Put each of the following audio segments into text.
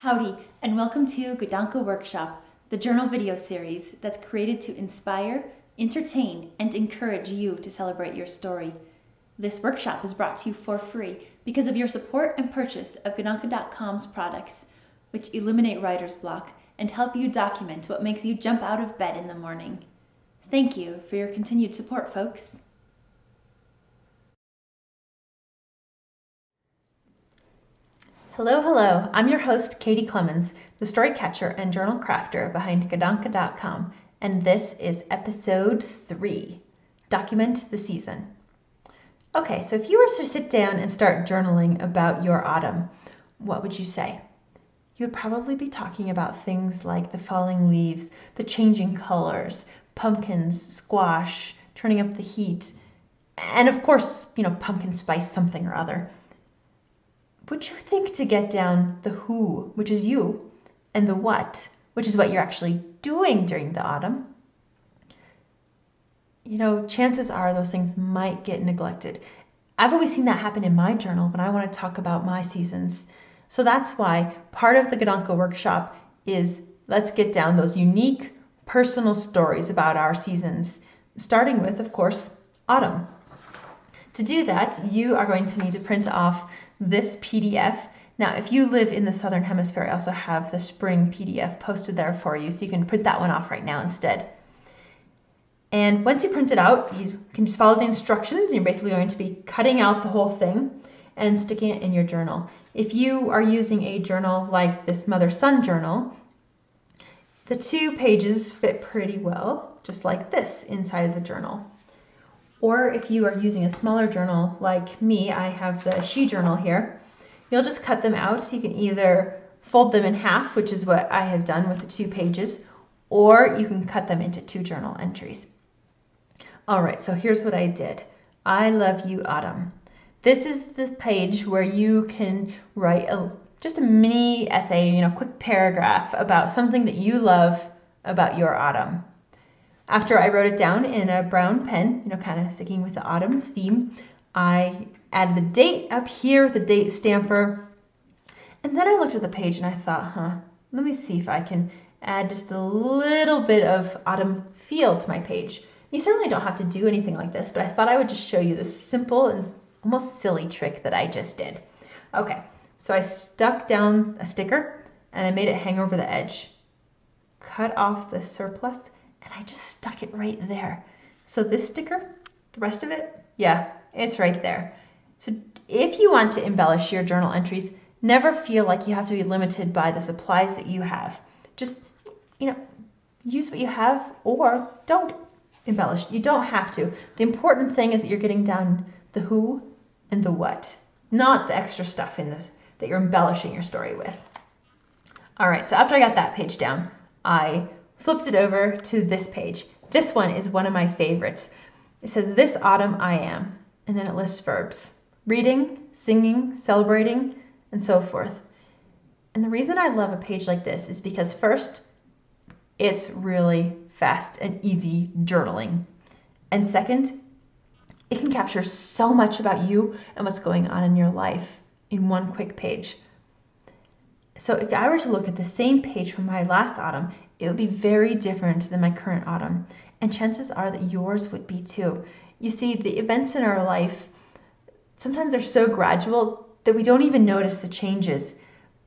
Howdy, and welcome to Gadanke Workshop, the journal video series that's created to inspire, entertain, and encourage you to celebrate your story. This workshop is brought to you for free because of your support and purchase of Gadanke.com's products, which eliminate writer's block and help you document what makes you jump out of bed in the morning. Thank you for your continued support, folks. Hello, I'm your host, Katie Clemens, the story catcher and journal crafter behind Gadanke.com, and this is episode 3, Document the Season. Okay, so if you were to sit down and start journaling about your autumn, what would you say? You would probably be talking about things like the falling leaves, the changing colors, pumpkins, squash, turning up the heat, and of course, pumpkin spice something or other. Would you think to get down the who, which is you, and the what, which is what you're actually doing during the autumn? Chances are those things might get neglected. I've always seen that happen in my journal when I want to talk about my seasons. So that's why part of the Gadanke Workshop is let's get down those unique personal stories about our seasons, starting with, of course, autumn. To do that, you are going to need to print off this PDF. Now, if you live in the Southern Hemisphere, I also have the spring PDF posted there for you, so you can print that one off right now instead. And once you print it out, you can just follow the instructions. You're basically going to be cutting out the whole thing and sticking it in your journal. If you are using a journal like this mother-son journal, the 2 pages fit pretty well, just like this inside of the journal. Or if you are using a smaller journal like me, I have the She journal here, you'll just cut them out. You can either fold them in half, which is what I have done with the 2 pages, or you can cut them into 2 journal entries. All right, so here's what I did. I love you, Autumn. This is the page where you can write just a mini essay, quick paragraph about something that you love about your autumn. After I wrote it down in a brown pen, kind of sticking with the autumn theme, I added the date up here with the date stamper. And then I looked at the page and I thought, let me see if I can add just a little bit of autumn feel to my page. You certainly don't have to do anything like this, but I thought I would just show you this simple and almost silly trick that I just did. Okay, so I stuck down a sticker and I made it hang over the edge. Cut off the surplus and I just stuck it right there. So this sticker, the rest of it, yeah, it's right there. So if you want to embellish your journal entries, never feel like you have to be limited by the supplies that you have. Just, use what you have or don't embellish. You don't have to. The important thing is that you're getting down the who and the what, not the extra stuff in this that you're embellishing your story with. All right, so after I got that page down, I flipped it over to this page. This one is one of my favorites. It says, "This autumn I am," and then it lists verbs. Reading, singing, celebrating, and so forth. And the reason I love a page like this is because first, it's really fast and easy journaling. And second, it can capture so much about you and what's going on in your life in one quick page. So if I were to look at the same page from my last autumn, it would be very different than my current autumn. And chances are that yours would be too. You see, the events in our life, sometimes they're so gradual that we don't even notice the changes.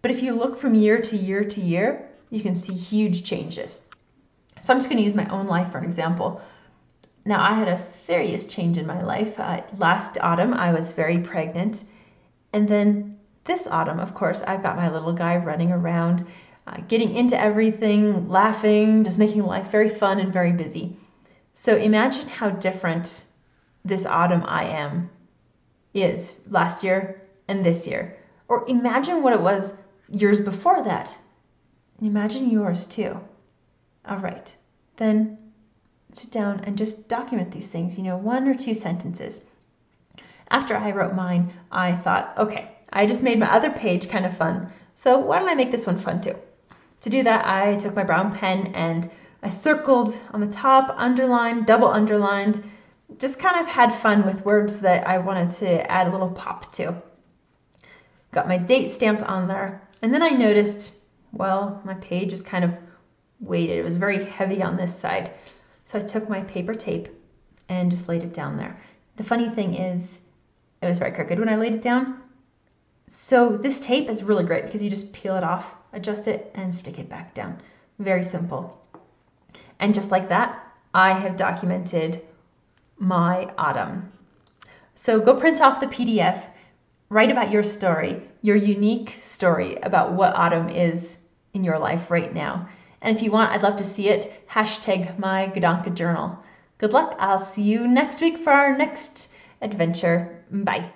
But if you look from year to year to year, you can see huge changes. So I'm just going to use my own life for an example. Now, I had a serious change in my life. Last autumn, I was very pregnant. And then this autumn, of course, I've got my little guy running around, getting into everything, laughing, just making life very fun and very busy. So imagine how different this autumn I am is last year and this year. Or imagine what it was years before that. And imagine yours too. All right, then sit down and just document these things, 1 or 2 sentences. After I wrote mine, I thought, okay, I just made my other page kind of fun, so why don't I make this one fun too? To do that, I took my brown pen and I circled on the top, underlined, double underlined, just kind of had fun with words that I wanted to add a little pop to. Got my date stamped on there, and then I noticed well, my page was kind of weighted. It was very heavy on this side. So I took my paper tape and just laid it down there. The funny thing is, it was very crooked when I laid it down. So this tape is really great because you just peel it off, adjust it, and stick it back down. Very simple. And just like that, I have documented my autumn. So go print off the PDF, write about your story, your unique story about what autumn is in your life right now. And if you want, I'd love to see it. Hashtag my Gadanke journal. Good luck. I'll see you next week for our next adventure. Bye.